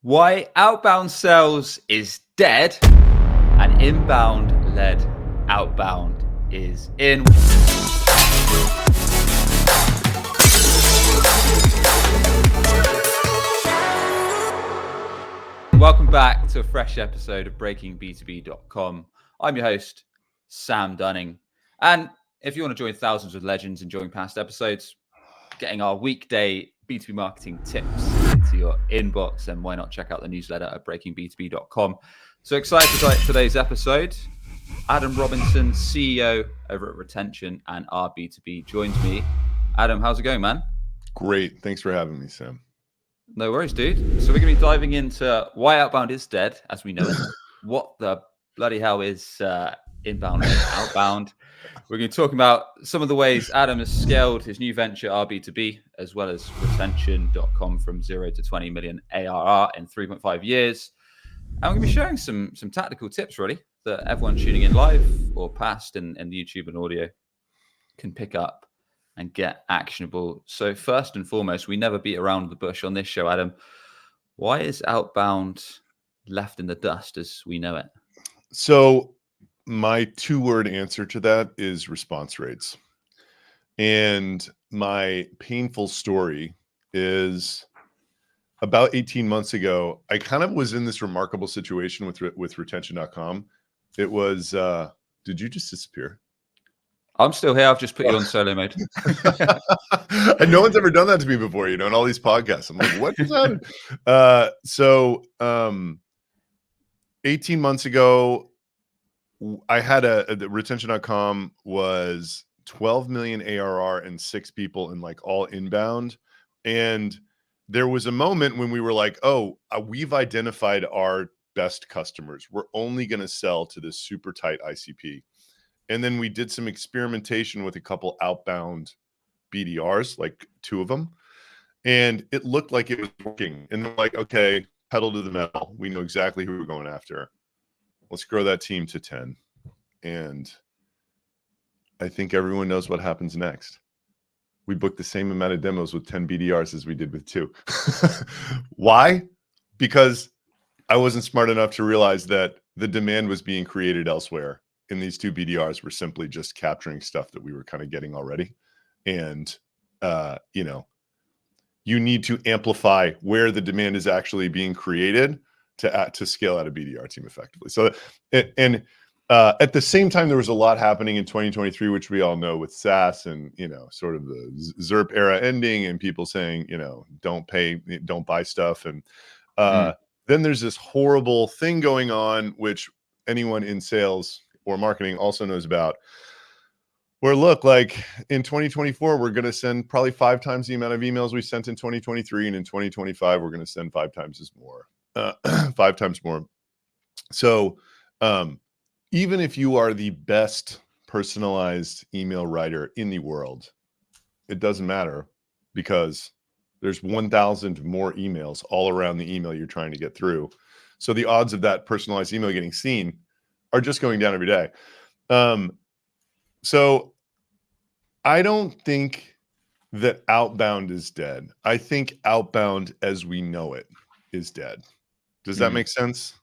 Why outbound sales is dead and inbound-led outbound is in. Welcome back to a fresh episode of Breaking B2B.com. I'm your host, Sam Dunning. And if you want to join thousands of legends enjoying past episodes, getting our weekday B2B marketing tips into your inbox, then why not check out the newsletter at breakingb2b.com. So excited to start today's episode. Adam Robinson, CEO over at Retention and B2B, joins me. Adam, how's it going, man? Great. Thanks for having me, Sam. No worries, dude. So we're going to be diving into why outbound is dead, as we know it. What the bloody hell is inbound and outbound? We're going to be talking about some of the ways Adam has scaled his new venture, B2B, as well as Retention.com from 0 to 20 million ARR in 3.5 years. And we're going to be sharing some tactical tips, really, that everyone tuning in live or past in YouTube and audio can pick up and get actionable. So first and foremost, we never beat around the bush on this show, Adam. Why is outbound left in the dust as we know it? So my two-word answer to that is response rates. And my painful story is about 18 months ago, I kind of was in this remarkable situation with Retention.com. It was, did you just disappear? I'm still here. I've just put you on solo mode. And no one's ever done that to me before, in all these podcasts. I'm like, what is that? So 18 months ago, I had the Retention.com was 12 million ARR and 6 people in all inbound. And there was a moment when we were like, oh, we've identified our best customers. We're only going to sell to this super tight ICP. And then we did some experimentation with a couple outbound BDRs, like 2 of them. And it looked like it was working. And they're like, okay, pedal to the metal. We know exactly who we're going after. Let's grow that team to 10. And I think everyone knows what happens next. We booked the same amount of demos with 10 BDRs as we did with 2. Why? Because I wasn't smart enough to realize that the demand was being created elsewhere. And these 2 BDRs were simply just capturing stuff that we were kind of getting already. And, you need to amplify where the demand is actually being created to scale out a BDR team effectively. So, at the same time, there was a lot happening in 2023, which we all know with Saas and, sort of the ZERP era ending and people saying, don't buy stuff. And then there's this horrible thing going on, which anyone in sales or marketing also knows about, where look, like in 2024, we're going to send probably 5 times the amount of emails we sent in 2023. And in 2025, we're going to send 5 times as more, 5 times more. So even if you are the best personalized email writer in the world, it doesn't matter because there's 1,000 more emails all around the email you're trying to get through. So the odds of that personalized email getting seen are just going down every day. So I don't think that outbound is dead. I think outbound as we know it is dead. Does that make sense?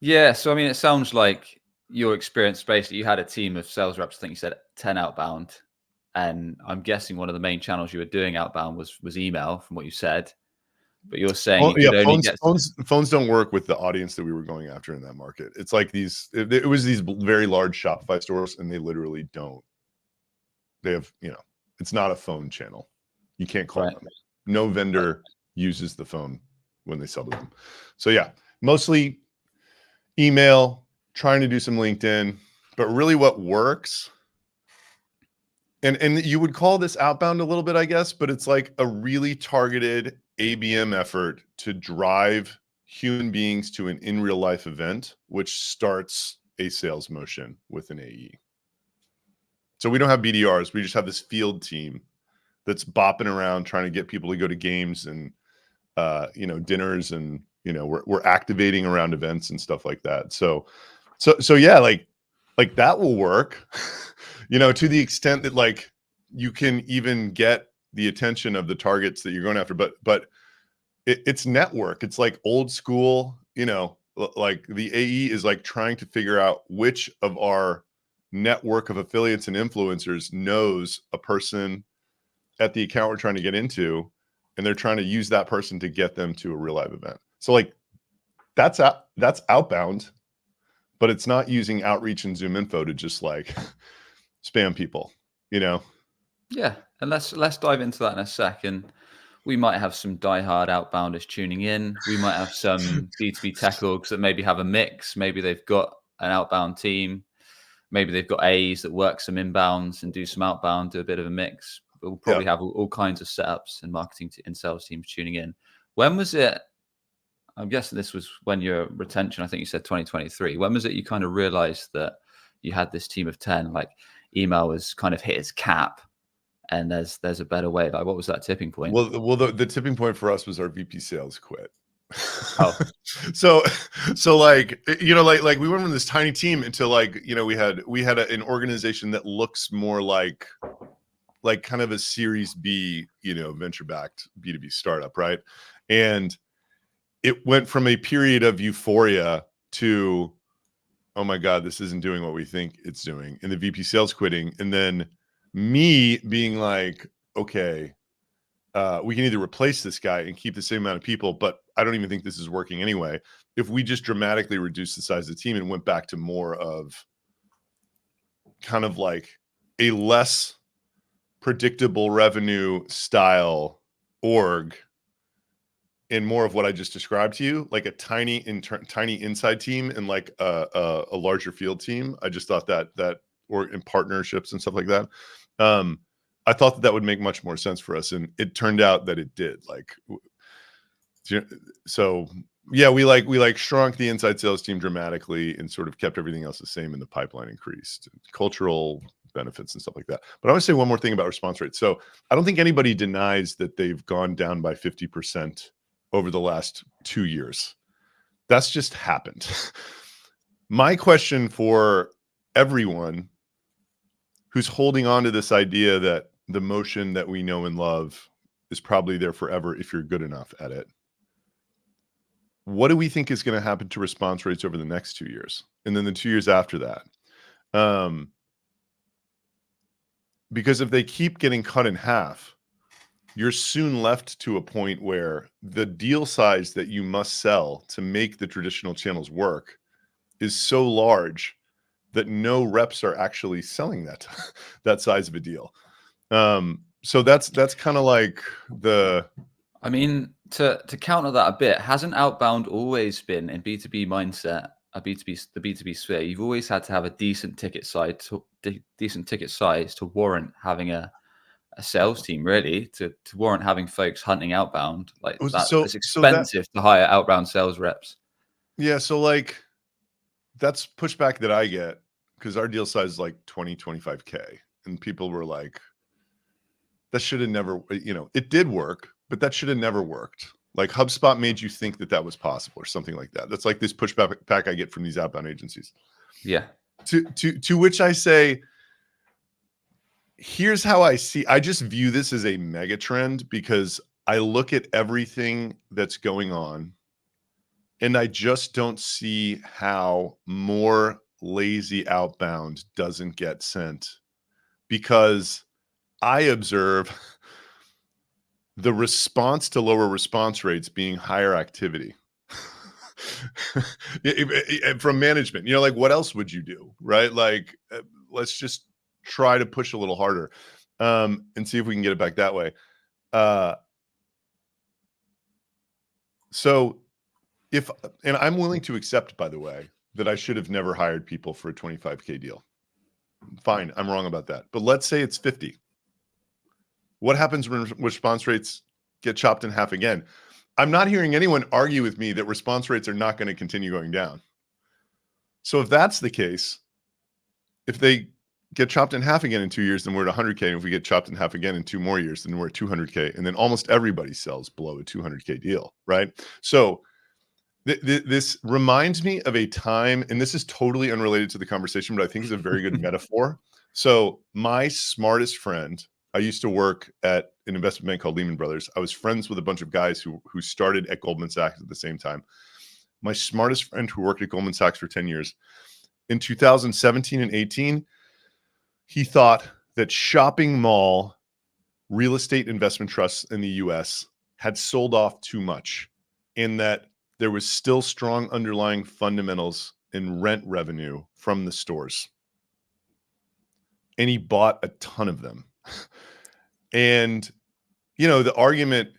Yeah. So, I mean, it sounds like your experience, basically, you had a team of sales reps, I think you said 10 outbound. And I'm guessing one of the main channels you were doing outbound was email from what you said. But you're saying phones don't work with the audience that we were going after in that market. It's like it was these very large Shopify stores, and they literally don't. They have, it's not a phone channel. You can't call them. No vendor uses the phone when they sell to them. So yeah, mostly email, trying to do some LinkedIn, but really what works. And you would call this outbound a little bit, I guess, but it's like a really targeted ABM effort to drive human beings to an in real life event, which starts a sales motion with an AE. So we don't have BDRs. We just have this field team that's bopping around trying to get people to go to games and, dinners and, we're activating around events and stuff like that. So yeah, like that will work, to the extent that you can even get the attention of the targets that you're going after. But it's network. It's like old school, you know, like the AE is like trying to figure out which of our network of affiliates and influencers knows a person at the account we're trying to get into, and they're trying to use that person to get them to a real live event. So like that's outbound, but it's not using outreach and Zoom info to just like spam people, you know? Yeah, and let's dive into that in a second. We might have some diehard outbounders tuning in. We might have some B2B tech orgs that maybe have a mix. Maybe they've got an outbound team. Maybe they've got A's that work some inbounds and do some outbound, do a bit of a mix. We'll probably have all kinds of setups and marketing and sales teams tuning in. When was it? I'm guessing this was when your retention, I think you said 2023. When was it you kind of realized that you had this team of 10, like email was kind of hit its cap and there's a better way? Like, what was that tipping point? Well, the tipping point for us was our VP sales quit. Oh, so like, you know, like we went from this tiny team into like, you know, we had an organization that looks more like kind of a Series B, you know, venture-backed B2B startup, right? And it went from a period of euphoria to, oh my God, this isn't doing what we think it's doing, and the VP sales quitting, and then me being like, okay, we can either replace this guy and keep the same amount of people, but I don't even think this is working anyway. If we just dramatically reduce the size of the team and went back to more of kind of like a less predictable revenue style org, and more of what I just described to you, like a tiny inside team and like a larger field team. I just thought that or in partnerships and stuff like that. I thought that would make much more sense for us, and it turned out that it did. Like, so yeah, we shrunk the inside sales team dramatically and sort of kept everything else the same, and the pipeline increased, cultural benefits and stuff like that. But I want to say one more thing about response rates. So I don't think anybody denies that they've gone down by 50% over the last 2 years. That's just happened. My question for everyone who's holding on to this idea that the motion that we know and love is probably there forever if you're good enough at it, what do we think is going to happen to response rates over the next 2 years? And then the 2 years after that? Because if they keep getting cut in half, you're soon left to a point where the deal size that you must sell to make the traditional channels work is so large that no reps are actually selling that size of a deal. So that's kind of like I mean, to counter that a bit, hasn't outbound always been in B2B mindset, the B2B sphere? You've always had to have a decent ticket size to warrant having a sales team, really, to warrant having folks hunting outbound. Like that, it's expensive to hire outbound sales reps. Yeah, so like that's pushback that I get because our deal size is like 25K, and people were like, that should have never, you know, it did work, but that should have never worked. Like HubSpot made you think that was possible or something like that. That's like this pushback I get from these outbound agencies. Yeah. To which I say, here's how I just view this as a mega trend, because I look at everything that's going on and I just don't see how more lazy outbound doesn't get sent, because I observe the response to lower response rates being higher activity from management. You know, like, what else would you do, right? Like, let's just try to push a little harder and see if we can get it back that way. So and I'm willing to accept, by the way, that I should have never hired people for a 25K deal. Fine, I'm wrong about that. But let's say it's 50. What happens when response rates get chopped in half again? I'm not hearing anyone argue with me that response rates are not going to continue going down. So if that's the case, if they get chopped in half again in 2 years, then we're at 100K. And if we get chopped in half again in 2 more years, then we're at 200K. And then almost everybody sells below a 200K deal, right? So this reminds me of a time, and this is totally unrelated to the conversation, but I think it's a very good metaphor. So my smartest friend I used to work at an investment bank called Lehman Brothers. I was friends with a bunch of guys who started at Goldman Sachs at the same time. My smartest friend who worked at Goldman Sachs for 10 years, in 2017 and 18, he thought that shopping mall real estate investment trusts in the US had sold off too much, and that there was still strong underlying fundamentals in rent revenue from the stores. And he bought a ton of them. And, the argument,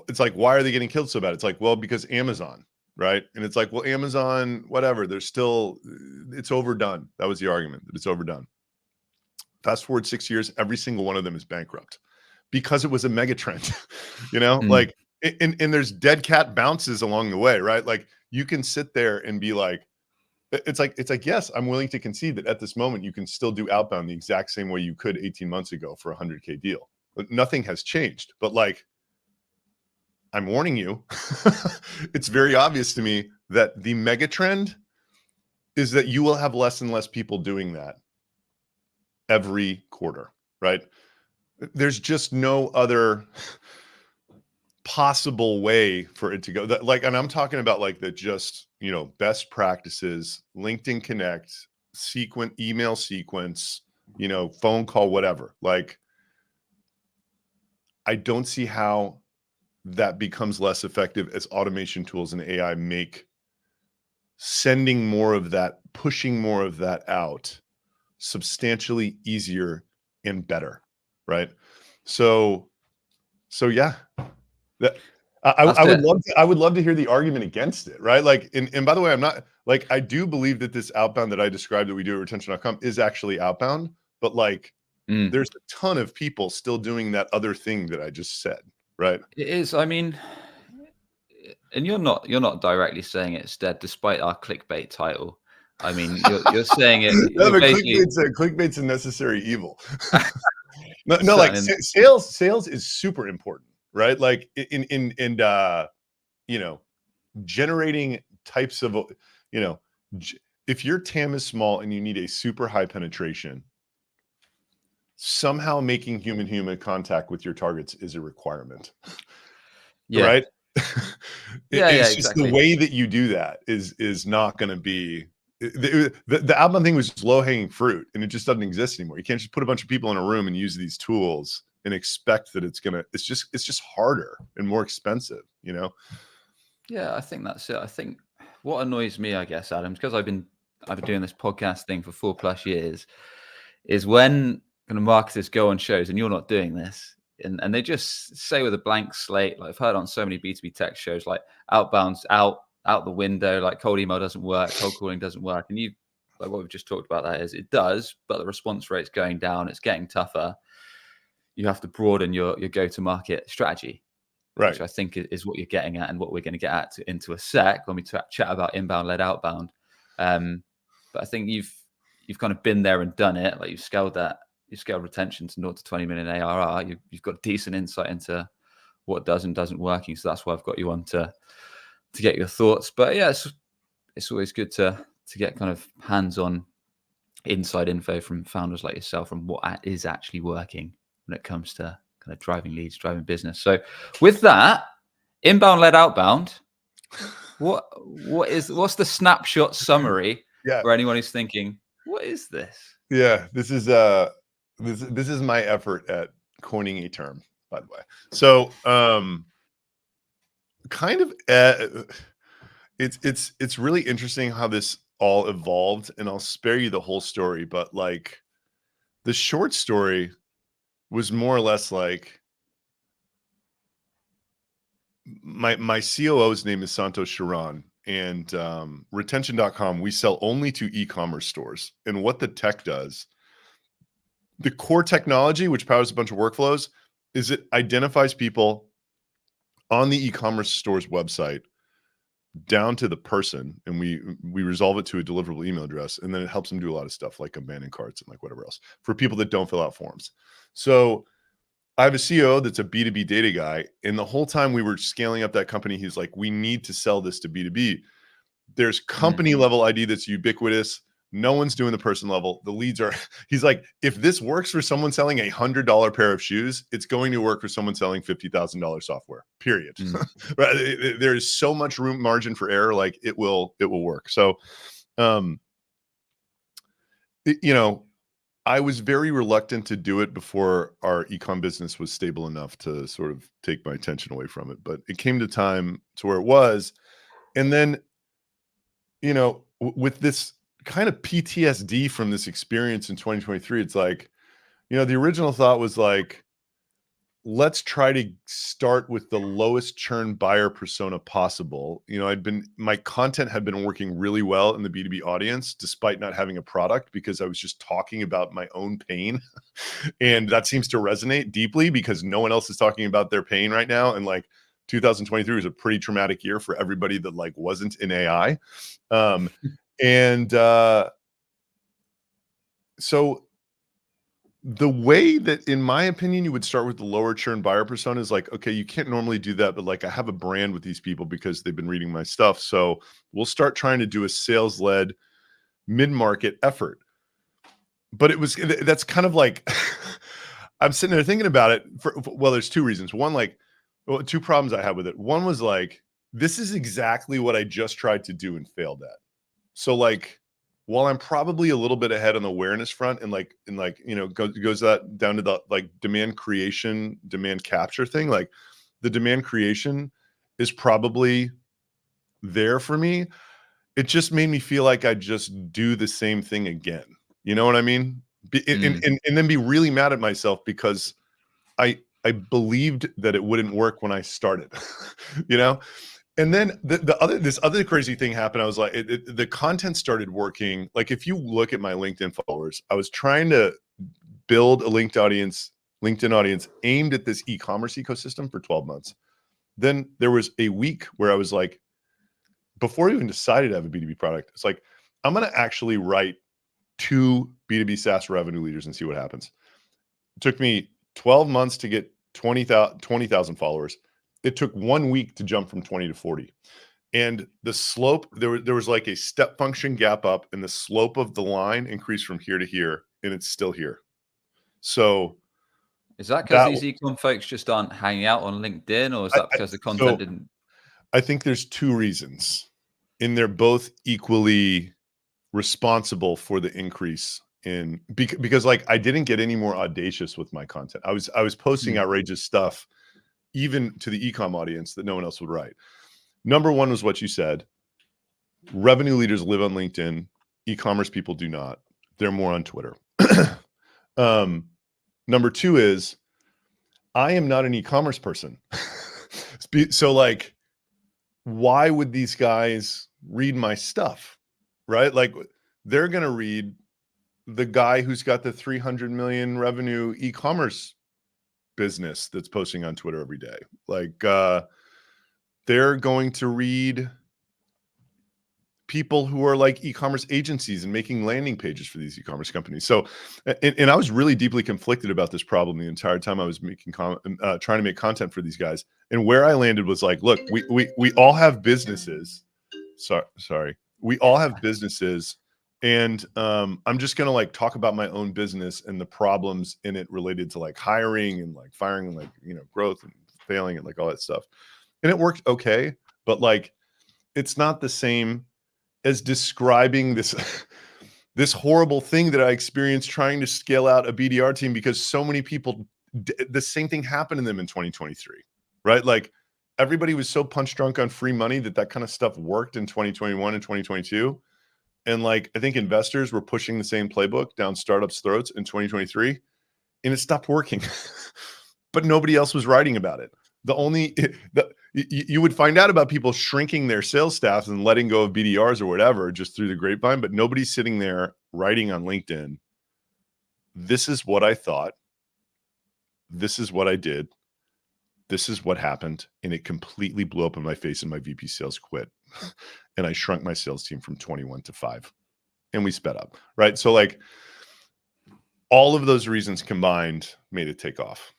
it's like, why are they getting killed so bad? It's like, well, because Amazon, right? And it's like, well, Amazon, whatever, it's overdone. That was the argument, that it's overdone. Fast forward 6 years, every single one of them is bankrupt because it was a mega trend, like, and there's dead cat bounces along the way, right? Like, you can sit there and be like, it's like, yes, I'm willing to concede that at this moment, you can still do outbound the exact same way you could 18 months ago for a 100K deal, but nothing has changed. But like, I'm warning you, it's very obvious to me that the mega trend is that you will have less and less people doing that every quarter, right? There's just no other possible way for it to go. Like, and I'm talking about like the just, best practices, LinkedIn Connect, email sequence, phone call, whatever. Like, I don't see how that becomes less effective as automation tools and AI make sending more of that, pushing more of that out substantially easier and better, right? So yeah, that I would love to hear the argument against it, right? Like, and by the way, I'm not like, I do believe that this outbound that I described that we do at retention.com is actually outbound, but like, there's a ton of people still doing that other thing that I just said, right? It is. I mean, and you're not directly saying it's dead, despite our clickbait title. I mean, you're saying it. No, but basically, clickbait's a necessary evil. no, like sales is super important, right? Like in generating types of, if your TAM is small and you need a super high penetration, somehow making human yeah. Right? It's just exactly. the way that you do that is not going to be the outbound thing was just low-hanging fruit, and it just doesn't exist anymore. You can't just put a bunch of people in a room and use these tools and expect that it's just harder and more expensive, Yeah, I think that's it. I think what annoys me, I guess, Adam, because I've been doing this podcast thing for 4+ years, is when kind of marketers go on shows and you're not doing this, and they just say with a blank slate, like I've heard on so many B2B tech shows, like outbound's out the window, like cold email doesn't work, cold calling doesn't work. And you, like what we've just talked about, that is it does, but the response rate's going down, it's getting tougher. You have to broaden your go-to-market strategy, right? Which I think is what you're getting at, and what we're going to get at into a sec when we chat about inbound-led outbound. But I think you've kind of been there and done it. Like you've scaled retention to 0 to 20 million ARR. You've got decent insight into what does and doesn't working. So that's why I've got you on to get your thoughts. But yeah, it's always good to get kind of hands-on inside info from founders like yourself from what is actually working when it comes to kind of driving leads, driving business. So with that, inbound-led outbound, what's the snapshot summary for anyone who's thinking, what is this? Yeah, this is my effort at coining a term, by the way. So kind of it's really interesting how this all evolved, and I'll spare you the whole story, but like the short story was more or less like my COO's name is Santosh Sharan, and retention.com, we sell only to e-commerce stores. And what the tech does, the core technology, which powers a bunch of workflows, is it identifies people on the e-commerce store's website down to the person, and we resolve it to a deliverable email address, and then it helps them do a lot of stuff like abandoned carts and like whatever else for people that don't fill out forms. So I have a CEO that's a B2B data guy, and the whole time we were scaling up that company, he's like, we need to sell this to B2B. There's company level ID that's ubiquitous. No one's doing the person level. The leads are, he's like, if this works for someone selling $100 pair of shoes, it's going to work for someone selling $50,000 software, period. Right? There is so much room margin for error. Like it will work. So, you know, I was very reluctant to do it before our ecom business was stable enough to sort of take my attention away from it. But it came to time to where it was. And then, you know, with this kind of PTSD from this experience in 2023, it's like, you know, the original thought was like, let's try to start with the lowest churn buyer persona possible. You know, my content had been working really well in the B2B audience, despite not having a product, because I was just talking about my own pain. And that seems to resonate deeply because no one else is talking about their pain right now. And like 2023 was a pretty traumatic year for everybody that like wasn't in AI. So the way that, in my opinion, you would start with the lower churn buyer persona is like, okay, you can't normally do that, but like I have a brand with these people because they've been reading my stuff. So we'll start trying to do a sales-led mid-market effort. But that's kind of like, I'm sitting there thinking about it well, there's two reasons. One, like, well, two problems I had with it. One was like, this is exactly what I just tried to do and failed at. So like, while I'm probably a little bit ahead on the awareness front and you know, goes that down to the like demand creation, demand capture thing, like the demand creation is probably there for me. It just made me feel like I just do the same thing again. You know what I mean? And then be really mad at myself because I believed that it wouldn't work when I started, you know? And then this other crazy thing happened. I was like, the content started working. Like if you look at my LinkedIn followers, I was trying to build a LinkedIn audience aimed at this e-commerce ecosystem for 12 months. Then there was a week where I was like, before I even decided to have a B2B product, it's like, I'm going to actually write 2 B2B SaaS revenue leaders and see what happens. It took me 12 months to get 20,000 followers. It took 1 week to jump from 20 to 40. And the slope, there was like a step function gap up, and the slope of the line increased from here to here, and it's still here. So is that because these ecom folks just aren't hanging out on LinkedIn, or is that because the content didn't? I think there's two reasons, and they're both equally responsible for the increase in because like I didn't get any more audacious with my content. I was posting outrageous stuff even to the ecom audience that no one else would write. Number one was what you said. Revenue leaders live on LinkedIn. E-commerce people do not. They're more on Twitter. Number two is I am not an e-commerce person. So like, why would these guys read my stuff? Right? Like they're going to read the guy who's got the 300 million revenue e-commerce business that's posting on Twitter every day. Like they're going to read people who are like e-commerce agencies and making landing pages for these e-commerce companies. So, and I was really deeply conflicted about this problem the entire time I was making trying to make content for these guys. And where I landed was like, look, we all have businesses. Sorry. We all have businesses. And I'm just going to like talk about my own business and the problems in it related to like hiring and like firing and like, you know, growth and failing and like all that stuff. And it worked okay, but like, it's not the same as describing this, this horrible thing that I experienced trying to scale out a BDR team because so many people, the same thing happened to them in 2023, right? Like everybody was so punch drunk on free money that kind of stuff worked in 2021 and 2022. And like, I think investors were pushing the same playbook down startups' throats in 2023 and it stopped working, but nobody else was writing about it. You would find out about people shrinking their sales staffs and letting go of BDRs or whatever, just through the grapevine, but nobody's sitting there writing on LinkedIn. This is what I thought. This is what I did. This is what happened. And it completely blew up in my face and my VP sales quit. And I shrunk my sales team from 21 to 5 and we sped up. Right. So like all of those reasons combined made it take off.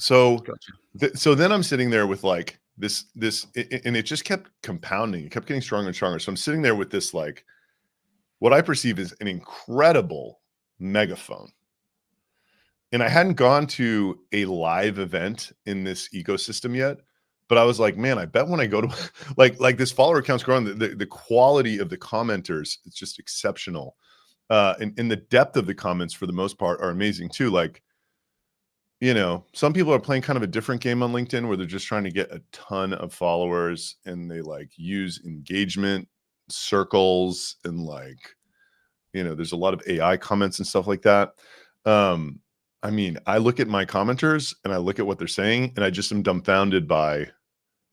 So, gotcha. So then I'm sitting there with like this, and it just kept compounding. It kept getting stronger and stronger. So I'm sitting there with this, like, what I perceive is an incredible megaphone. And I hadn't gone to a live event in this ecosystem yet, but I was like, man, I bet when I go to like this follower account's growing, the quality of the commenters, it's just exceptional. And the depth of the comments for the most part are amazing too. Like, you know, some people are playing kind of a different game on LinkedIn where they're just trying to get a ton of followers, and they like use engagement circles, and like, you know, there's a lot of AI comments and stuff like that. I mean, I look at my commenters and I look at what they're saying, and I just am dumbfounded by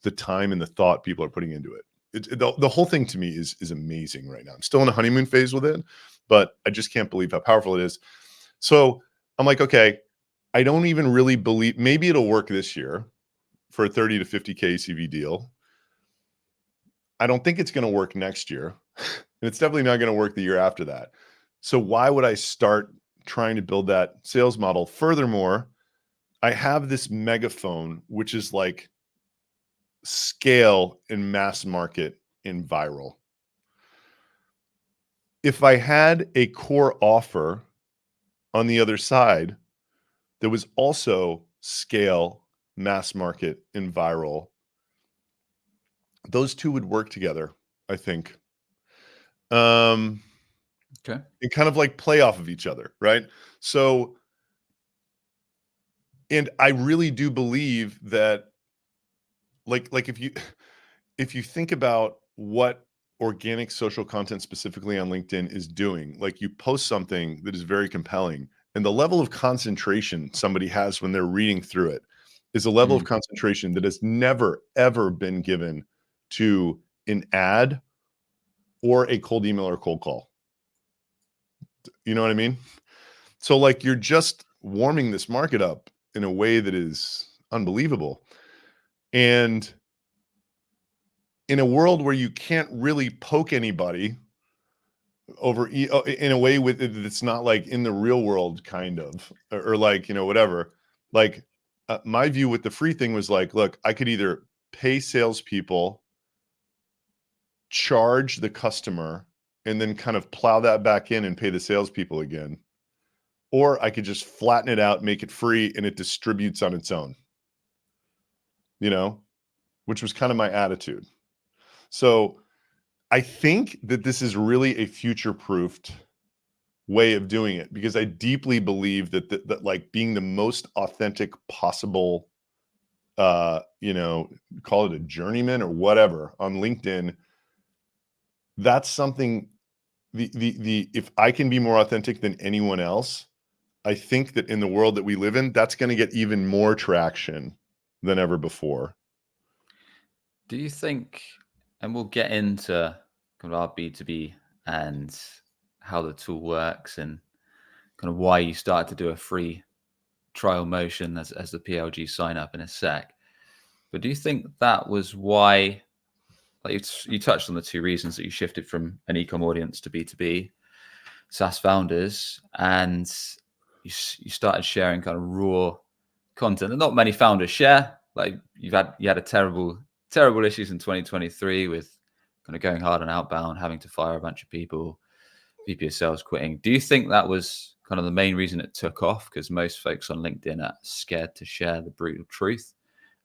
the time and the thought people are putting into it. The whole thing to me is amazing right now. I'm still in a honeymoon phase with it, but I just can't believe how powerful it is. So I'm like, okay, I don't even really believe, maybe it'll work this year for a 30 to 50K ACV deal. I don't think it's going to work next year. And it's definitely not going to work the year after that. So why would I start trying to build that sales model? Furthermore, I have this megaphone, which is like scale in mass market in viral. If I had a core offer on the other side that was also scale, mass market, and viral, those two would work together, I think. Okay. And kind of like play off of each other, right? So, and I really do believe that, like if you think about what organic social content specifically on LinkedIn is doing, like you post something that is very compelling, and the level of concentration somebody has when they're reading through it is a level of concentration that has never, ever been given to an ad or a cold email or cold call. You know what I mean? So like you're just warming this market up in a way that is unbelievable. And in a world where you can't really poke anybody over in a way with it's not like in the real world kind of, or like, you know, whatever, like my view with the free thing was like, look, I could either pay salespeople, charge the customer, and then kind of plow that back in and pay the salespeople again. Or I could just flatten it out, make it free, and it distributes on its own, you know, which was kind of my attitude. So I think that this is really a future-proofed way of doing it, because I deeply believe that like being the most authentic possible, you know, call it a journeyman or whatever on LinkedIn, that's something, if I can be more authentic than anyone else, I think that in the world that we live in, that's going to get even more traction than ever before. Do you think, and we'll get into kind of our B2B and how the tool works and kind of why you started to do a free trial motion as the PLG sign up in a sec. But do you think that was why, like you touched on the two reasons that you shifted from an e-com audience to B2B SaaS founders, and you started sharing kind of raw content that not many founders share? Like you had a terrible issues in 2023 with kind of going hard on outbound, having to fire a bunch of people, VP of sales quitting. Do you think that was kind of the main reason it took off? Because most folks on LinkedIn are scared to share the brutal truth,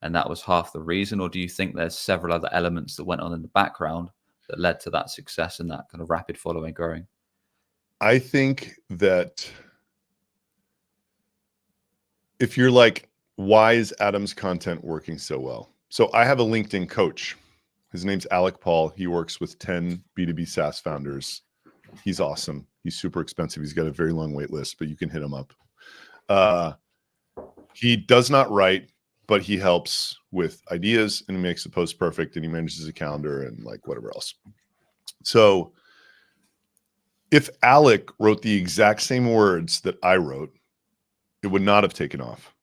and that was half the reason? Or do you think there's several other elements that went on in the background that led to that success and that kind of rapid following growing? I think that if you're like, why is Adam's content working so well? So I have a LinkedIn coach. His name's 𝗥𝗲𝗍. He works with 10 B2B SaaS founders. He's awesome. He's super expensive. He's got a very long wait list, but you can hit him up. He does not write, but he helps with ideas, and he makes the post perfect, and he manages a calendar and like whatever else. So if Alec wrote the exact same words that I wrote, it would not have taken off,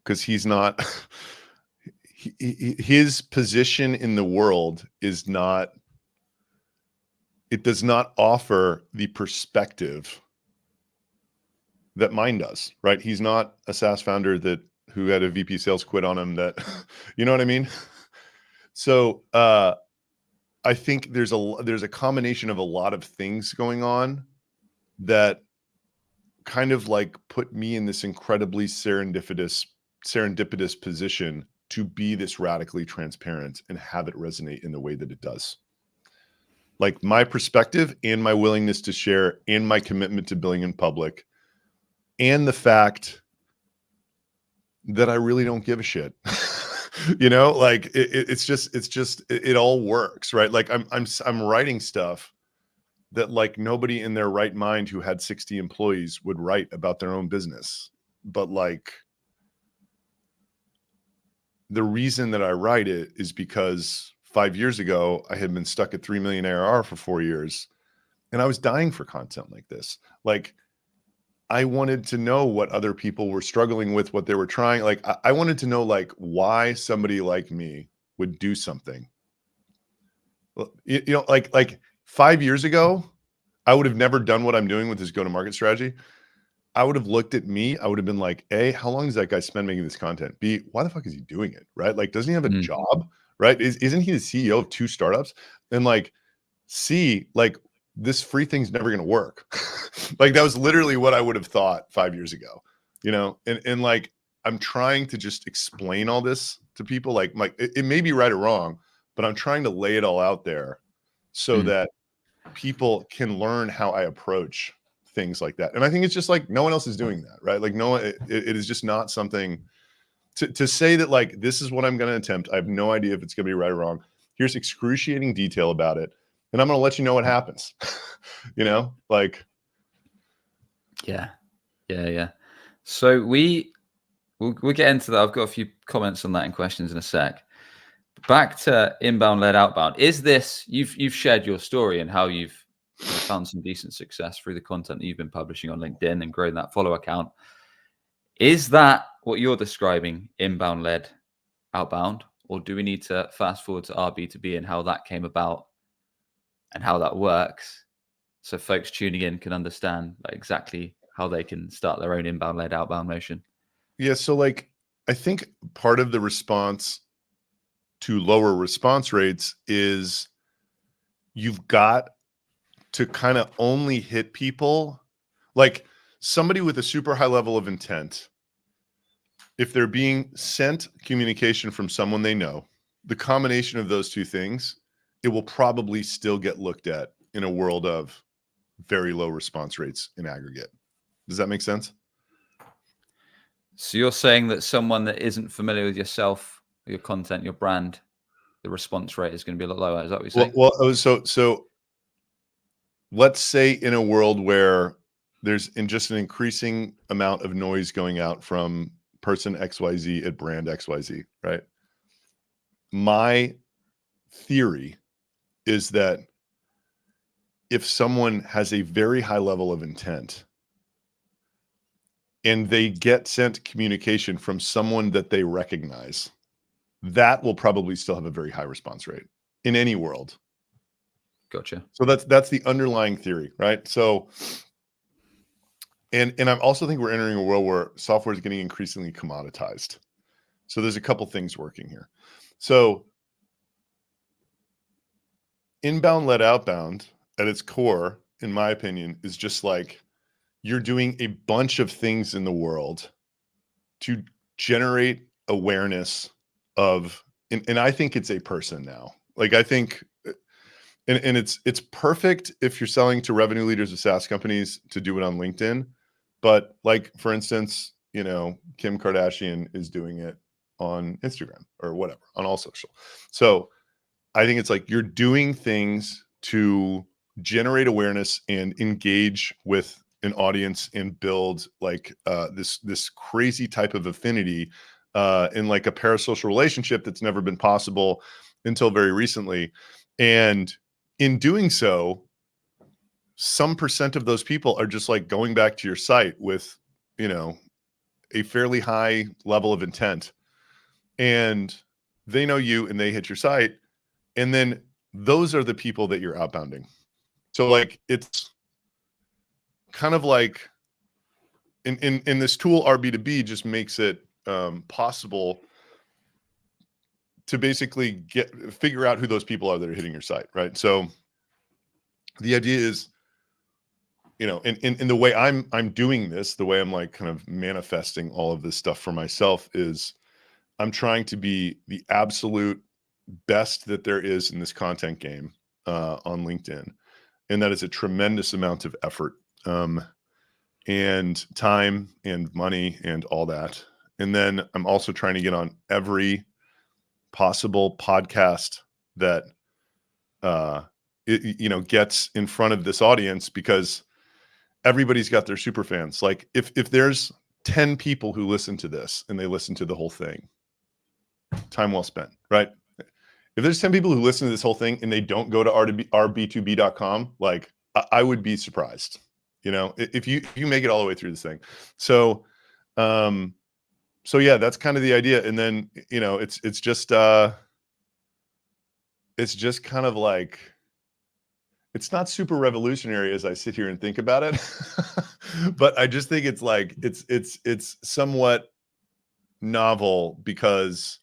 because he's not, his position in the world is not, it does not offer the perspective that mine does, right? He's not a SaaS founder who had a VP sales quit on him, that, you know what I mean? So, I think there's a combination of a lot of things going on that kind of like put me in this incredibly serendipitous position to be this radically transparent and have it resonate in the way that it does. Like my perspective and my willingness to share and my commitment to building in public and the fact that I really don't give a shit. You know, like it all works, right? Like I'm writing stuff that like nobody in their right mind who had 60 employees would write about their own business. But like the reason that I write it is because 5 years ago, I had been stuck at 3 million ARR for 4 years and I was dying for content like this. Like I wanted to know what other people were struggling with, what they were trying. Like I wanted to know like why somebody like me would do something. You know, like 5 years ago, I would have never done what I'm doing with this go-to-market strategy. I would have looked at me. I would have been like, A, how long does that guy spend making this content? B, why the fuck is he doing it? Right? Like, doesn't he have a job? Right? Isn't he the CEO of 2 startups? And like, C, like this free thing's never going to work. Like that was literally what I would have thought 5 years ago, you know? And like, I'm trying to just explain all this to people. Like it may be right or wrong, but I'm trying to lay it all out there so that people can learn how I approach things like that. And I think it's just like no one else is doing that, right? Like no one, it is just not something to say that like this is what I'm going to attempt. I have no idea if it's going to be right or wrong. Here's excruciating detail about it, and I'm going to let you know what happens. You know, like yeah. So we'll get into that. I've got a few comments on that and questions in a sec. Back to inbound led outbound. Is this you've shared your story and how you've found some decent success through the content that you've been publishing on LinkedIn and growing that follower account? Is that what you're describing, inbound led outbound, or do we need to fast forward to our B2B and how that came about and how that works, so folks tuning in can understand like exactly how they can start their own inbound led outbound motion? Yeah, so like I think part of the response to lower response rates is you've got to kind of only hit people like somebody with a super high level of intent. If they're being sent communication from someone they know, the combination of those two things, it will probably still get looked at in a world of very low response rates in aggregate. Does that make sense? So you're saying that someone that isn't familiar with yourself, your content, your brand, the response rate is going to be a lot lower. Is that what you're saying? Well, so let's say in a world where there's just an increasing amount of noise going out from person XYZ at brand XYZ, right? My theory is that if someone has a very high level of intent and they get sent communication from someone that they recognize, that will probably still have a very high response rate in any world. Gotcha. So that's the underlying theory, right? So, and I also think we're entering a world where software is getting increasingly commoditized. So there's a couple things working here. So inbound led outbound at its core, in my opinion, is just like you're doing a bunch of things in the world to generate awareness of, and I think it's a person now. Like I think, and it's perfect if you're selling to revenue leaders of SaaS companies to do it on LinkedIn. But like, for instance, you know, Kim Kardashian is doing it on Instagram or whatever, on all social. So I think it's like you're doing things to generate awareness and engage with an audience and build like this crazy type of affinity in like a parasocial relationship that's never been possible until very recently. And in doing so, some percent of those people are just like going back to your site with, you know, a fairly high level of intent, and they know you and they hit your site. And then those are the people that you're outbounding. So like, it's kind of like in this tool, our B2B just makes it possible to basically figure out who those people are that are hitting your site, right? So the idea is, you know, in the way I'm doing this, the way I'm like kind of manifesting all of this stuff for myself is I'm trying to be the absolute best that there is in this content game on LinkedIn. And that is a tremendous amount of effort and time and money and all that. And then I'm also trying to get on every possible podcast that you know, gets in front of this audience, because everybody's got their super fans. Like if there's 10 people who listen to this and they listen to the whole thing, time well spent, right? If there's 10 people who listen to this whole thing and they don't go to rb2b.com, like I would be surprised, you know, if you make it all the way through this thing. So, so yeah, that's kind of the idea. And then, you know, it's just kind of like, it's not super revolutionary as I sit here and think about it, but I just think it's like, it's somewhat novel because,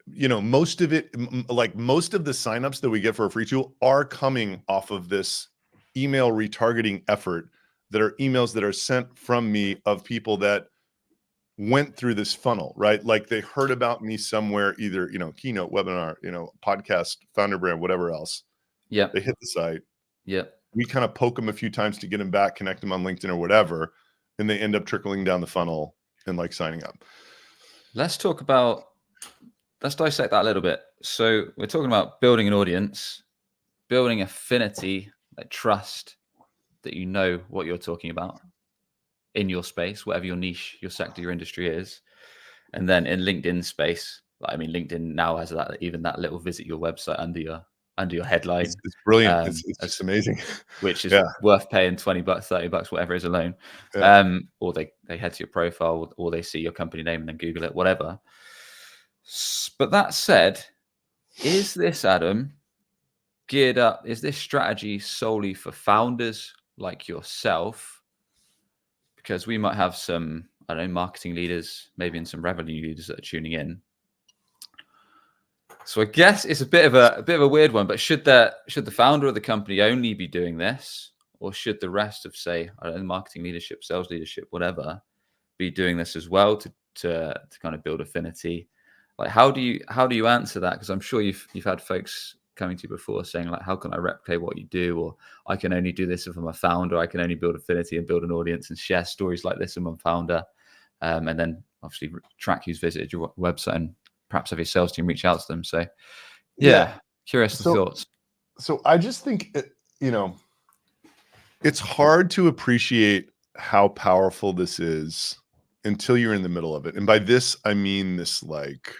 you know, most of it, like most of the signups that we get for a free tool are coming off of this email retargeting effort that are emails that are sent from me of people that went through this funnel, right? Like they heard about me somewhere, either, you know, keynote, webinar, you know, podcast, founder brand, whatever else. Yeah. They hit the site. Yeah. We kind of poke them a few times to get them back, connect them on LinkedIn or whatever. And they end up trickling down the funnel and like signing up. Let's dissect that a little bit. So we're talking about building an audience, building affinity, like trust, that you know what you're talking about in your space, whatever your niche, your sector, your industry is. And then in LinkedIn space, like, I mean, LinkedIn now has that, even that little visit your website under your headline. It's brilliant. It's just amazing. Which is worth paying $20, $30, whatever it is alone. Yeah. Or they head to your profile, or they see your company name and then Google it, whatever. But that said, is this, Adam, geared up? Is this strategy solely for founders like yourself? Because we might have some, I don't know, marketing leaders, maybe and some revenue leaders that are tuning in. So I guess it's a bit of a weird one. But should the founder of the company only be doing this, or should the rest of, say, I don't know, marketing leadership, sales leadership, whatever, be doing this as well to kind of build affinity? Like, how do you answer that? Because I'm sure you've had folks coming to you before saying, like, how can I replicate what you do? Or I can only do this if I'm a founder. I can only build affinity and build an audience and share stories like this if I'm a founder. And then obviously track who's visited your website and perhaps have your sales team reach out to them. So yeah. Curious of thoughts. So I just think, you know, it's hard to appreciate how powerful this is until you're in the middle of it. And by this, I mean this like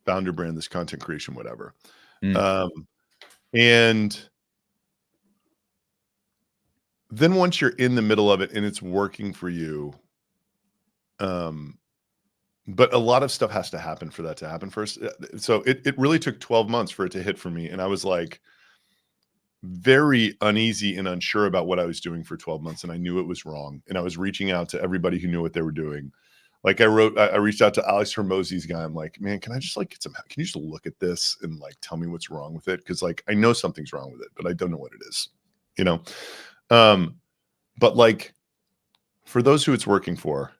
founder brand, this content creation, whatever. And then once you're in the middle of it and it's working for you, but a lot of stuff has to happen for that to happen first. So it really took 12 months for it to hit for me. And I was like very uneasy and unsure about what I was doing for 12 months. And I knew it was wrong. And I was reaching out to everybody who knew what they were doing. Like I reached out to 𝗥𝗲𝗍𝗬𝗂𝗍 guy. I'm like, man, can I just like can you just look at this and like tell me what's wrong with it? Cause like, I know something's wrong with it, but I don't know what it is, you know? But like for those who it's working for,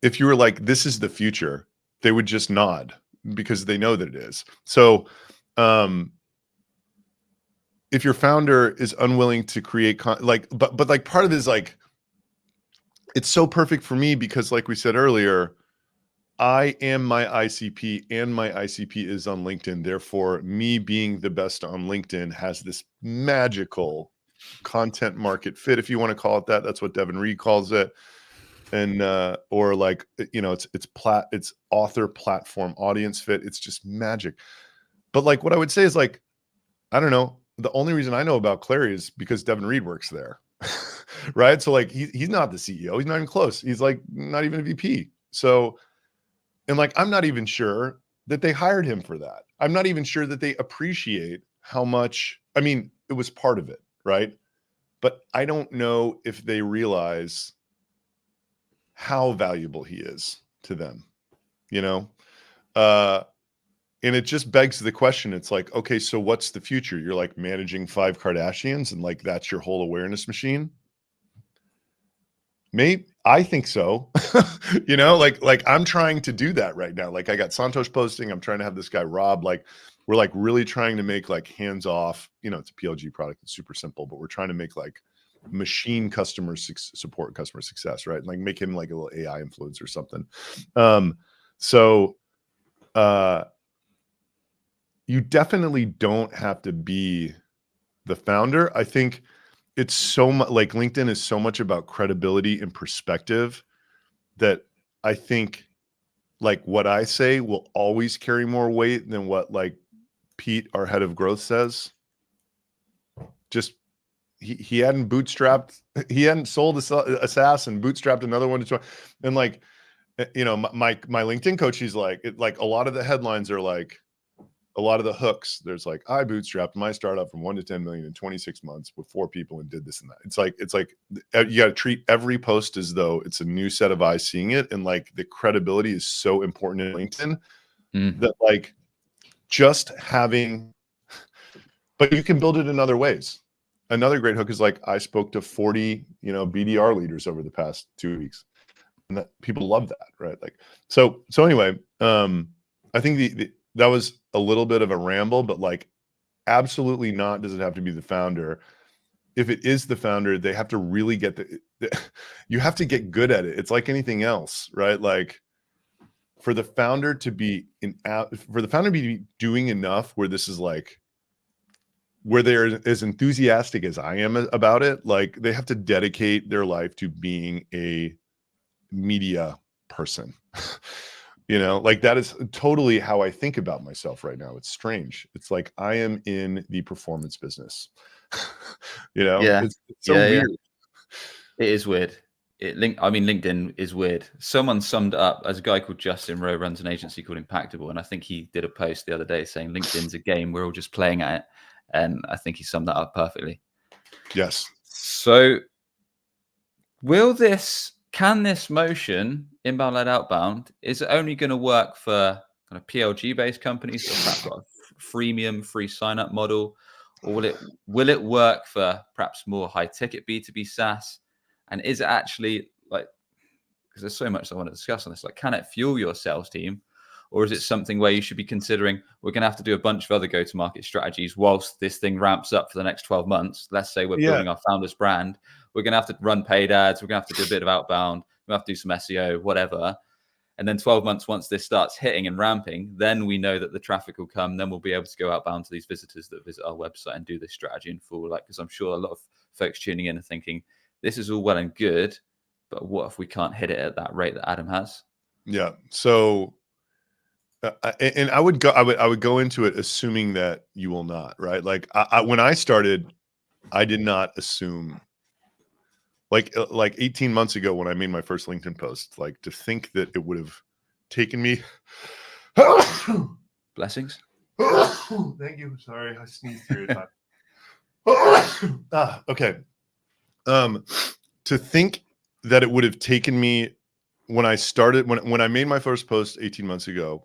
if you were like, this is the future, they would just nod because they know that it is. So, if your founder is unwilling to create but like part of it is like, it's so perfect for me because like we said earlier, I am my ICP and my ICP is on LinkedIn. Therefore, me being the best on LinkedIn has this magical content market fit, if you want to call it that. That's what Devin Reed calls it. And or like, you know, it's author platform audience fit. It's just magic. But like what I would say is like, I don't know. The only reason I know about 𝗥𝗲𝗍 is because Devin Reed works there. Right. So like he's not the CEO. He's not even close. He's like not even a VP. So, and like, I'm not even sure that they hired him for that. I'm not even sure that they appreciate how much, I mean, it was part of it. Right. But I don't know if they realize how valuable he is to them, you know? And it just begs the question. It's like, okay, so what's the future? You're like managing 5 Kardashians and like that's your whole awareness machine? Maybe, I think so. You know, like I'm trying to do that right now. Like I got Santosh posting. I'm trying to have this guy Rob, like we're like really trying to make like hands off, you know, it's a PLG product. It's super simple, but we're trying to make like machine customer support, customer success, right? Like make him like a little AI influencer or something. So you definitely don't have to be the founder. I think it's so much like LinkedIn is so much about credibility and perspective that I think like what I say will always carry more weight than what like Pete, our head of growth, says. Just he hadn't bootstrapped, he hadn't sold a Saas and bootstrapped another one to 20. And like, you know, my LinkedIn coach, he's like, like a lot of the headlines are like, a lot of the hooks, there's like, I bootstrapped my startup from 1 to 10 million in 26 months with 4 people and did this and that. It's like you got to treat every post as though it's a new set of eyes seeing it. And like the credibility is so important in LinkedIn that like just having, but you can build it in other ways. Another great hook is like, I spoke to 40, you know, BDR leaders over the past 2 weeks and that people love that. Right. Like, so anyway, I think that was a little bit of a ramble, but like absolutely not. Does it have to be the founder? If it is the founder, they have to really get you have to get good at it. It's like anything else, right? Like for the founder to be doing enough where this is like, where they're as enthusiastic as I am about it, like they have to dedicate their life to being a media person. You know, like that is totally how I think about myself right now. It's strange. It's like I am in the performance business. You know, Yeah. it's so weird. It is weird. I mean, LinkedIn is weird. Someone summed it up as a guy called Justin Rowe runs an agency called 𝗥𝗲𝗀𝗏, and I think he did a post the other day saying LinkedIn's a game. We're all just playing at it, and I think he summed that up perfectly. Yes. So, can this motion, inbound led outbound, is it only going to work for kind of PLG based companies that perhaps got a freemium free sign up model, or will it work for perhaps more high ticket B2B SaaS? And is it actually like, because there's so much I want to discuss on this, like, can it fuel your sales team? Or is it something where you should be considering, we're going to have to do a bunch of other go-to-market strategies whilst this thing ramps up for the next 12 months? Let's say we're building our founder's brand. We're going to have to run paid ads. We're going to have to do a bit of outbound. We have to do some SEO, whatever. And then 12 months, once this starts hitting and ramping, then we know that the traffic will come. Then we'll be able to go outbound to these visitors that visit our website and do this strategy in full. Like, because I'm sure a lot of folks tuning in are thinking, this is all well and good, but what if we can't hit it at that rate that Adam has? Yeah. So, and I would go into it assuming that you will not, right? Like when I started, I did not assume, like 18 months ago when I made my first LinkedIn post, like to think that it would have taken me. Blessings. Thank you. Sorry, I sneezed through it. Okay. To think that it would have taken me when I started, when I made my first post 18 months ago,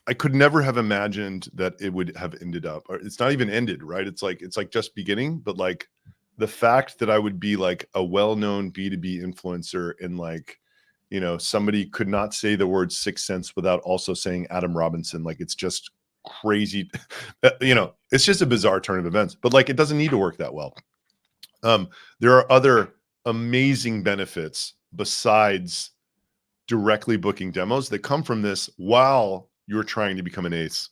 I could never have imagined that it would have ended up, or it's not even ended, right? It's like just beginning, but like the fact that I would be like a well-known B2B influencer and like, you know, somebody could not say the word 6 cents without also saying Adam Robinson. Like, it's just crazy. You know, it's just a bizarre turn of events, but like, it doesn't need to work that well. There are other amazing benefits besides directly booking demos that come from this while you're trying to become an ace.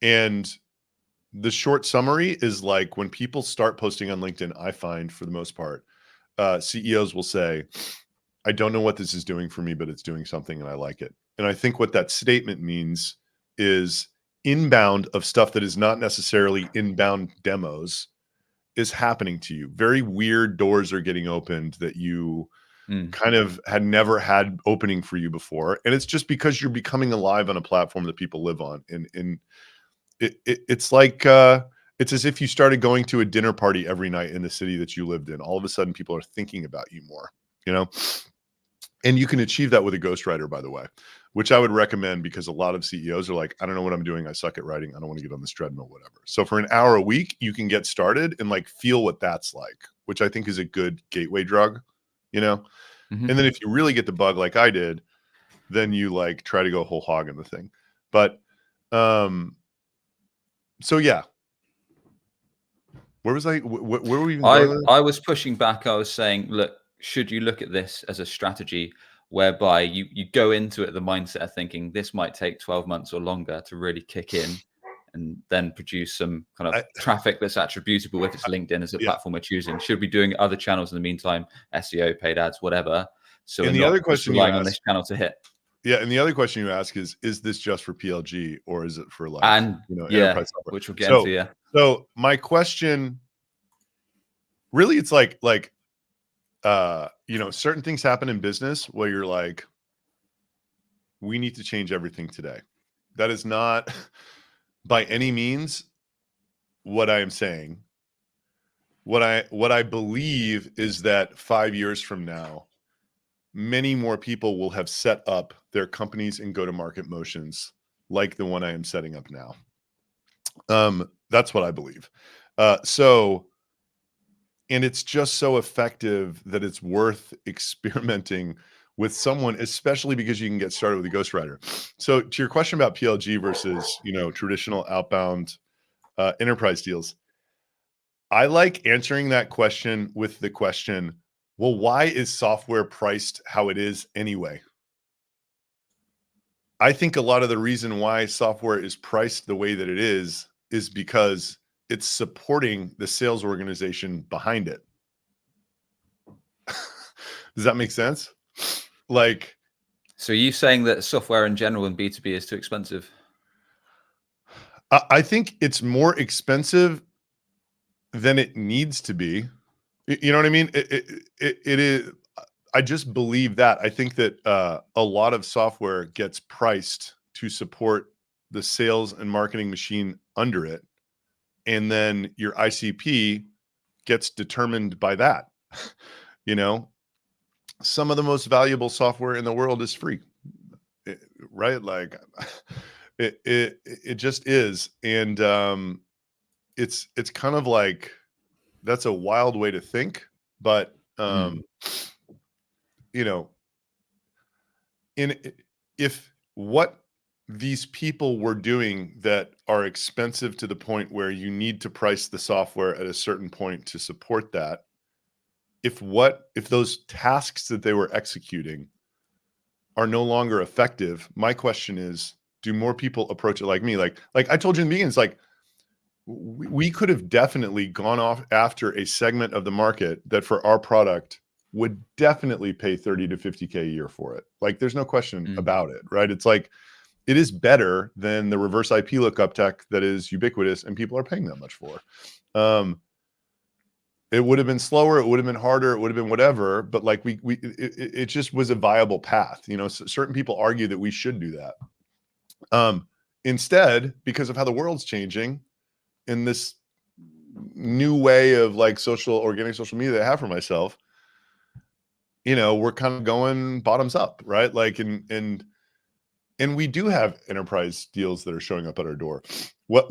And the short summary is like, when people start posting on LinkedIn, I find for the most part, CEOs will say, I don't know what this is doing for me, but it's doing something and I like it. And I think what that statement means is inbound of stuff that is not necessarily inbound demos is happening to you. Very weird doors are getting opened that you kind of had never had opening for you before. And it's just because you're becoming alive on a platform that people live on. And it's like, it's as if you started going to a dinner party every night in the city that you lived in. All of a sudden people are thinking about you more, you know? And you can achieve that with a ghostwriter, by the way, which I would recommend, because a lot of CEOs are like, I don't know what I'm doing. I suck at writing. I don't want to get on this treadmill, whatever. So for an hour a week, you can get started and like feel what that's like, which I think is a good gateway drug, you know? Mhm. And then if you really get the bug like I did, then you like try to go whole hog in the thing. But so yeah. Where was I? Where were we even going with I was pushing back. I was saying, look, should you look at this as a strategy whereby you go into it the mindset of thinking this might take 12 months or longer to really kick in, and then produce some kind of traffic that's attributable if it's LinkedIn as a platform we're choosing? Should we be doing other channels in the meantime, SEO, paid ads, whatever, so we're And the other not just question you relying on asked, this channel to hit? yeah, and the other question you ask is this just for PLG, or is it for like, And you know, yeah, enterprise software? which we'll get into. Yeah. So my question, really, it's like you know, certain things happen in business where you're like, we need to change everything today. That is not by any means what I am saying. What I believe is that 5 years from now, many more people will have set up their companies and go-to-market motions like the one I am setting up now. That's what I believe. And it's just so effective that it's worth experimenting with someone, especially because you can get started with a ghostwriter. So to your question about PLG versus, you know, traditional outbound enterprise deals, I like answering that question with the question, well, why is software priced how it is anyway? I think a lot of the reason why software is priced the way that it is because it's supporting the sales organization behind it. Does that make sense? Like, So are you saying that software in general in B2B is too expensive? I think it's more expensive than it needs to be. You know what I mean? It is. I just believe that. I think that a lot of software gets priced to support the sales and marketing machine under it. And then your ICP gets determined by that. You know, some of the most valuable software in the world is free, right? Like it just is. And it's kind of like, that's a wild way to think, but you know, if what these people were doing that are expensive to the point where you need to price the software at a certain point to support that, if those tasks that they were executing are no longer effective, my question is, do more people approach it like me? Like I told you in the beginning, it's like, we could have definitely gone off after a segment of the market that for our product would definitely pay 30 to 50K a year for it. Like, there's no question about it, right? It's like, it is better than the reverse IP lookup tech that is ubiquitous and people are paying that much for. It would have been slower, it would have been harder, it would have been whatever, but like it just was a viable path. You know, certain people argue that we should do that. Instead, because of how the world's changing, in this new way of like organic social media that I have for myself, you know, we're kind of going bottoms up, right? Like, and we do have enterprise deals that are showing up at our door. What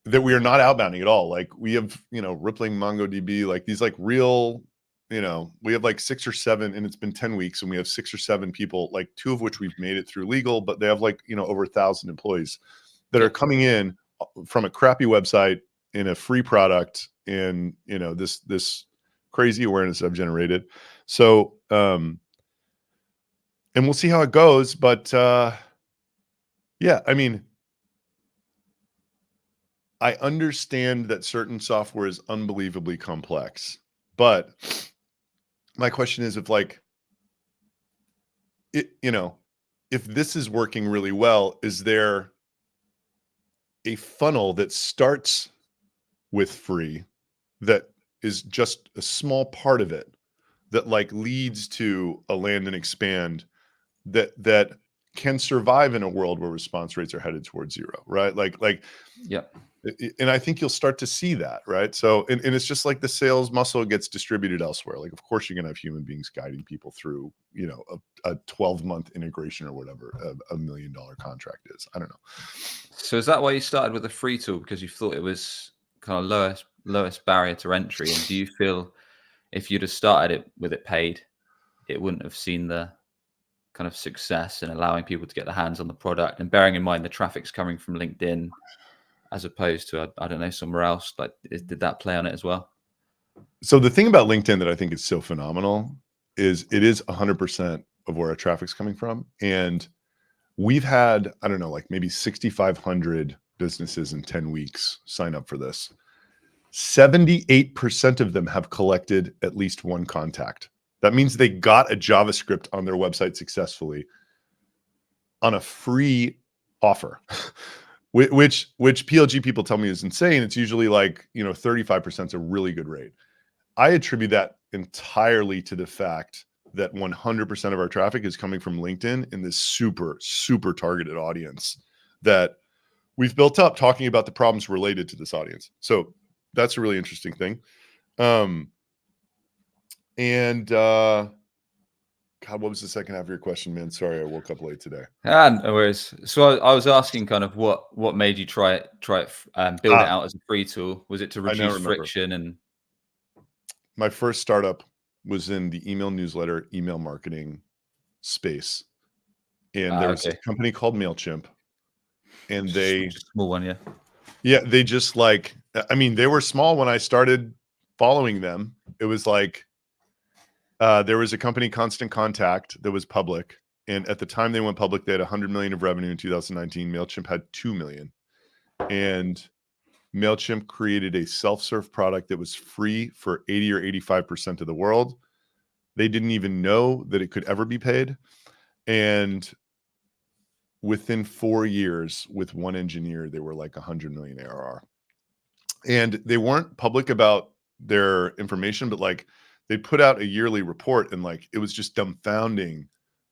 that we are not outbounding at all. Like, we have, you know, Rippling, MongoDB, like these like real, you know, we have like 6 or 7, and it's been 10 weeks, and we have 6 or 7 people, like 2 of which we've made it through legal, but they have like, you know, over 1,000 employees that are coming in from a crappy website in a free product, and, you know, this crazy awareness I've generated. So, and we'll see how it goes, but yeah, I mean, I understand that certain software is unbelievably complex, but my question is, if like it, you know, if this is working really well, is there a funnel that starts with free that is just a small part of it that like leads to a land and expand that can survive in a world where response rates are headed towards zero, right? Yeah. And I think you'll start to see that, right? So, and it's just like the sales muscle gets distributed elsewhere. Like, of course, you're going to have human beings guiding people through, you know, a 12-month integration or whatever a $1 million contract is. I don't know. So is that why you started with a free tool, because you thought it was kind of lowest barrier to entry? And do you feel if you'd have started it with it paid, it wouldn't have seen the kind of success in allowing people to get their hands on the product, and bearing in mind the traffic's coming from LinkedIn as opposed to, I don't know, somewhere else? Like, did that play on it as well? So the thing about LinkedIn that I think is so phenomenal is it is 100% of where our traffic's coming from. And we've had, I don't know, like maybe 6,500 businesses in 10 weeks sign up for this. 78% of them have collected at least one contact. That means they got a JavaScript on their website successfully on a free offer, which PLG people tell me is insane. It's usually like, you know, 35% is a really good rate. I attribute that entirely to the fact that 100% of our traffic is coming from LinkedIn in this super, super targeted audience that we've built up talking about the problems related to this audience. So that's a really interesting thing. God, what was the second half of your question, man? Sorry, I woke up late today. No worries. So I was asking kind of what made you try it, build it out as a free tool? Was it to reduce friction? And my first startup was in the email newsletter, email marketing space. And there was a company called MailChimp. And they small one, yeah. Yeah, they just like, I mean, they were small when I started following them. It was like there was a company, Constant Contact, that was public. And at the time they went public, they had 100 million of revenue in 2019. MailChimp had 2 million. And MailChimp created a self-serve product that was free for 80 or 85% of the world. They didn't even know that it could ever be paid. And within 4 years, with one engineer, they were like 100 million ARR. And they weren't public about their information, but like they put out a yearly report, and like it was just dumbfounding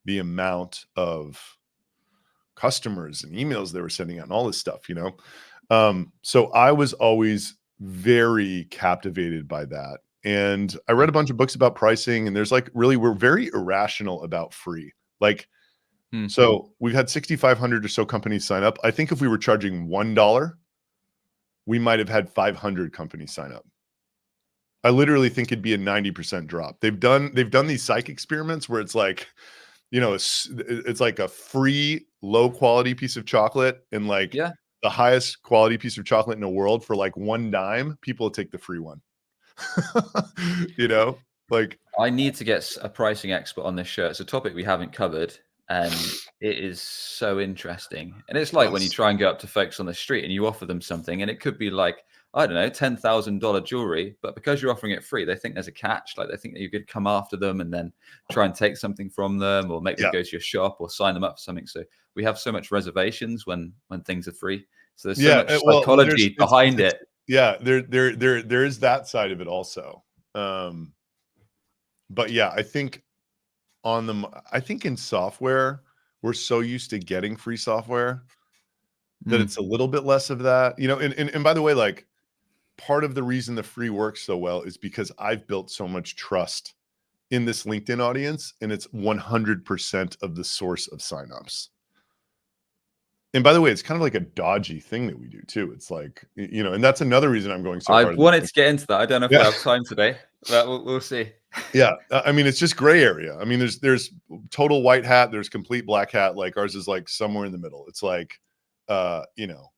the amount of customers and emails they were sending out and all this stuff, you know? So I was always very captivated by that. And I read a bunch of books about pricing, and there's like, really, we're very irrational about free. Like, so we've had 6,500 or so companies sign up. I think if we were charging $1, we might have had 500 companies sign up. I literally think it'd be a 90% drop. They've done these psych experiments where it's like, you know, it's like a free low quality piece of chocolate and like the highest quality piece of chocolate in the world for like $1. People will take the free one. You know, like I need to get a pricing expert on this show. It's a topic we haven't covered, and it is so interesting. And it's like when you try and go up to folks on the street and you offer them something, and it could be like, I don't know, $10,000 jewelry, but because you're offering it free, they think there's a catch. Like they think that you could come after them and then try and take something from them, or make them go to your shop or sign them up for something. So we have so much reservations when things are free. So there's so much psychology behind it. Yeah, there is that side of it also. But yeah, I think in software, we're so used to getting free software that it's a little bit less of that, you know. And by the way, like part of the reason the free works so well is because I've built so much trust in this LinkedIn audience, and it's 100% of the source of signups. And by the way, it's kind of like a dodgy thing that we do too. It's like, you know, and that's another reason I'm going so hard. I wanted to get into that. I don't know if we have time today, but we'll see. Yeah. I mean, it's just gray area. I mean, there's total white hat. There's complete black hat. Like ours is like somewhere in the middle. It's like, you know,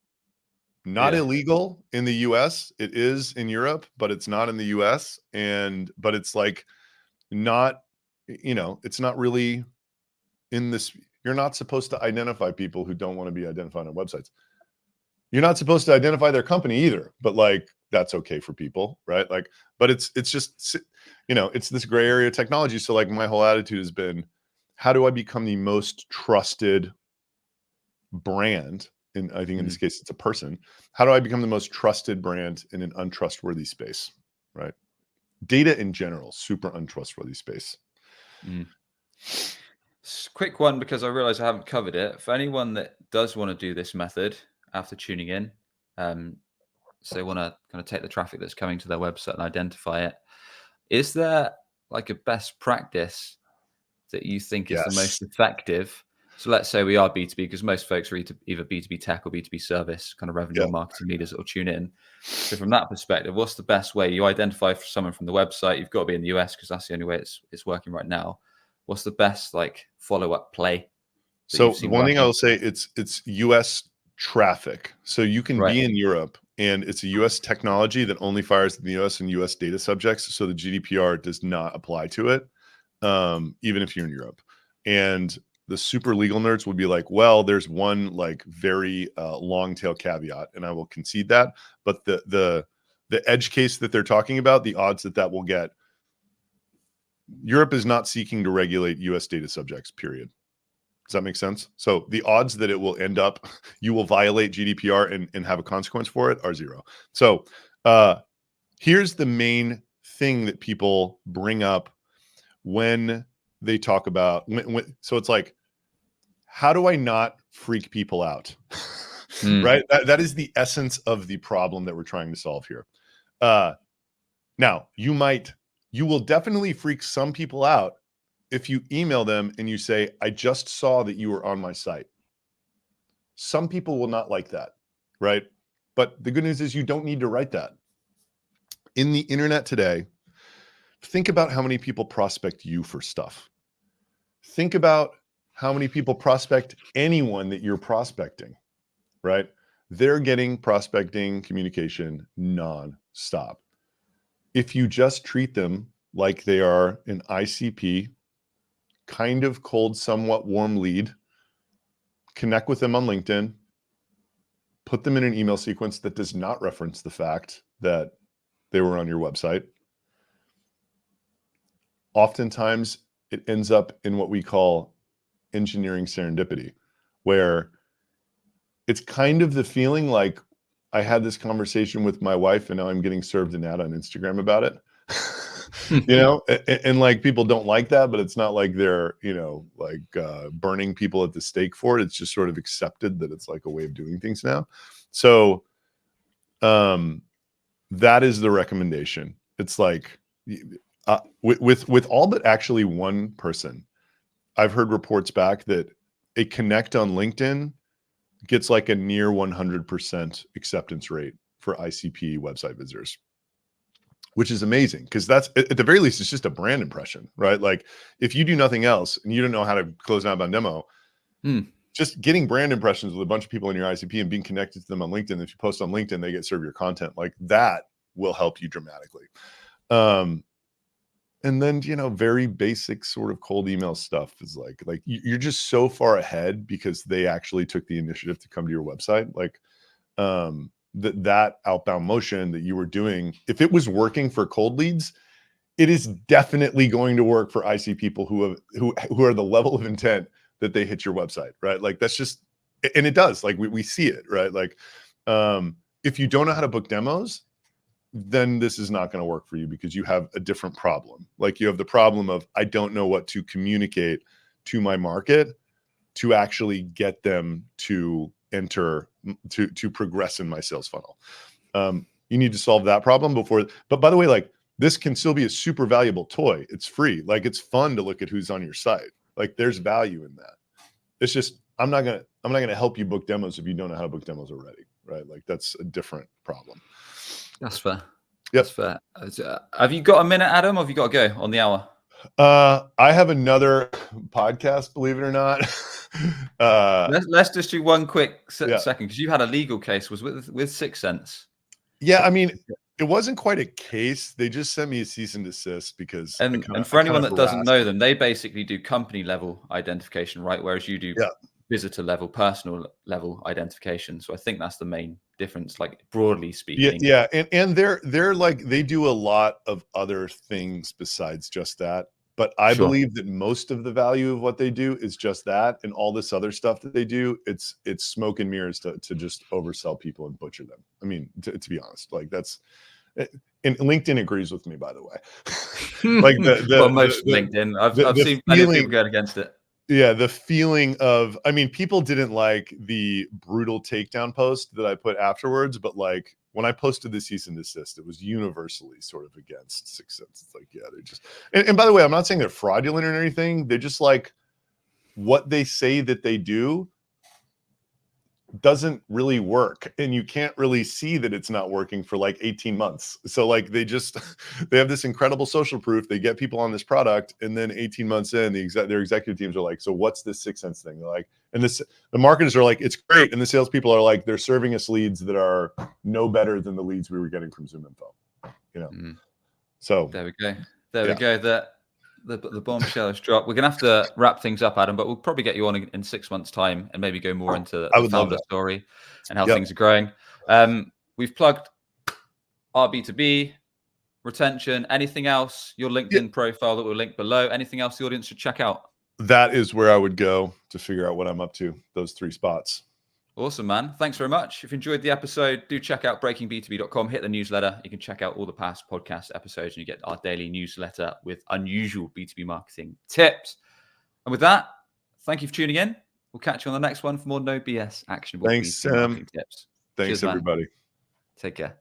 not illegal in the US. It is in Europe, but it's not in the US. But it's like not, you know, it's not really in this. You're not supposed to identify people who don't want to be identified on websites. You're not supposed to identify their company either, but like, that's okay for people, right? Like, but it's just, you know, it's this gray area technology. So like my whole attitude has been, how do I become the most trusted brand? And I think in this case, it's a person. How do I become the most trusted brand in an untrustworthy space, right? Data in general, super untrustworthy space. Quick one, because I realize I haven't covered it. For anyone that does want to do this method after tuning in, so they want to kind of take the traffic that's coming to their website and identify it, is there like a best practice that you think is the most effective? So let's say we are B2B, because most folks are either B2B tech or B2B service kind of revenue or marketing leaders that will tune in. So from that perspective, what's the best way? You identify someone from the website, you've got to be in the US because that's the only way it's working right now. What's the best like follow-up play? So one thing I will say, it's US traffic. So you can be in Europe and it's a US technology that only fires in the US and US data subjects. So the GDPR does not apply to it, even if you're in Europe. And the super legal nerds will be like, well, there's one like very long tail caveat, and I will concede that. But the edge case that they're talking about, the odds that will get, Europe is not seeking to regulate US data subjects, period. Does that make sense? So the odds that it will end up, you will violate GDPR and have a consequence for it are zero. So here's the main thing that people bring up when they talk about, so it's like, how do I not freak people out? Right? That is the essence of the problem that we're trying to solve here. Now, you will definitely freak some people out if you email them and you say, I just saw that you were on my site. Some people will not like that, right? But the good news is you don't need to write that. In the internet today, think about how many people prospect you for stuff. Think about how many people prospect anyone that you're prospecting, right? They're getting prospecting communication non-stop. If you just treat them like they are an ICP, kind of cold, somewhat warm lead, connect with them on LinkedIn, put them in an email sequence that does not reference the fact that they were on your website. Oftentimes it ends up in what we call engineering serendipity, where it's kind of the feeling like I had this conversation with my wife and now I'm getting served an ad on Instagram about it. You know, and like people don't like that, but it's not like they're, you know, like burning people at the stake for it. It's just sort of accepted that it's like a way of doing things now. So that is the recommendation. It's like with all but actually one person, I've heard reports back that a connect on LinkedIn gets like a near 100% acceptance rate for ICP website visitors, which is amazing, because that's, at the very least, it's just a brand impression, right? Like if you do nothing else and you don't know how to close an outbound demo, just getting brand impressions with a bunch of people in your ICP and being connected to them on LinkedIn. If you post on LinkedIn, they get served your content, like that will help you dramatically. And then, you know, very basic sort of cold email stuff is like you're just so far ahead because they actually took the initiative to come to your website. Like that outbound motion that you were doing, if it was working for cold leads, it is definitely going to work for IC people who are the level of intent that they hit your website, right? Like that's just, and it does, like we see it, right? Like if you don't know how to book demos, then this is not going to work for you because you have a different problem. Like you have the problem of, I don't know what to communicate to my market to actually get them to enter, to progress in my sales funnel. You need to solve that problem before, but by the way, like this can still be a super valuable toy. It's free. Like it's fun to look at who's on your site. Like there's value in that. It's just, I'm not going to help you book demos if you don't know how to book demos already, right? Like that's a different problem. That's fair. Yep. That's fair. Have you got a minute, Adam, or have you got to go on the hour? I have another podcast, believe it or not. Let's just do one quick second, because you had a legal case, was with 6 Sense. Yeah, I mean, it wasn't quite a case. They just sent me a cease and desist because. And for anyone that doesn't know them, they basically do company level identification, right? Whereas you do visitor level, personal level identification. So I think that's the main difference, like broadly speaking. Yeah, and they're like, they do a lot of other things besides just that. But I believe that most of the value of what they do is just that, and all this other stuff that they do, it's smoke and mirrors to just oversell people and butcher them. I mean, to be honest, like that's, and LinkedIn agrees with me, by the way. Like LinkedIn, I've seen plenty of people going against it. Yeah, the feeling of, I mean, people didn't like the brutal takedown post that I put afterwards, but like when I posted the cease and desist, it was universally sort of against 6 Cents. It's like, yeah, they're just, and by the way, I'm not saying they're fraudulent or anything. They're just like, what they say that they do doesn't really work, and you can't really see that it's not working for like 18 months. So like they just they have this incredible social proof, they get people on this product, and then 18 months in, their executive teams are like, so what's this 6 Cents thing? They're like, and the marketers are like, it's great, and the salespeople are like, they're serving us leads that are no better than the leads we were getting from Zoom Info, you know. So there we go. We go. The bombshell has dropped. We're gonna have to wrap things up, Adam, but we'll probably get you on in 6 months' time and maybe go more into the founder story and how things are growing. We've plugged our B2B retention. Anything else? Your LinkedIn profile that we'll link below. Anything else the audience should check out? That is where I would go to figure out what I'm up to. Those 3 spots. Awesome, man. Thanks very much. If you enjoyed the episode, do check out breakingb2b.com. Hit the newsletter. You can check out all the past podcast episodes and you get our daily newsletter with unusual B2B marketing tips. And with that, thank you for tuning in. We'll catch you on the next one for more no BS actionable B2B marketing tips. Thanks, everybody. Take care.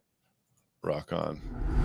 Rock on.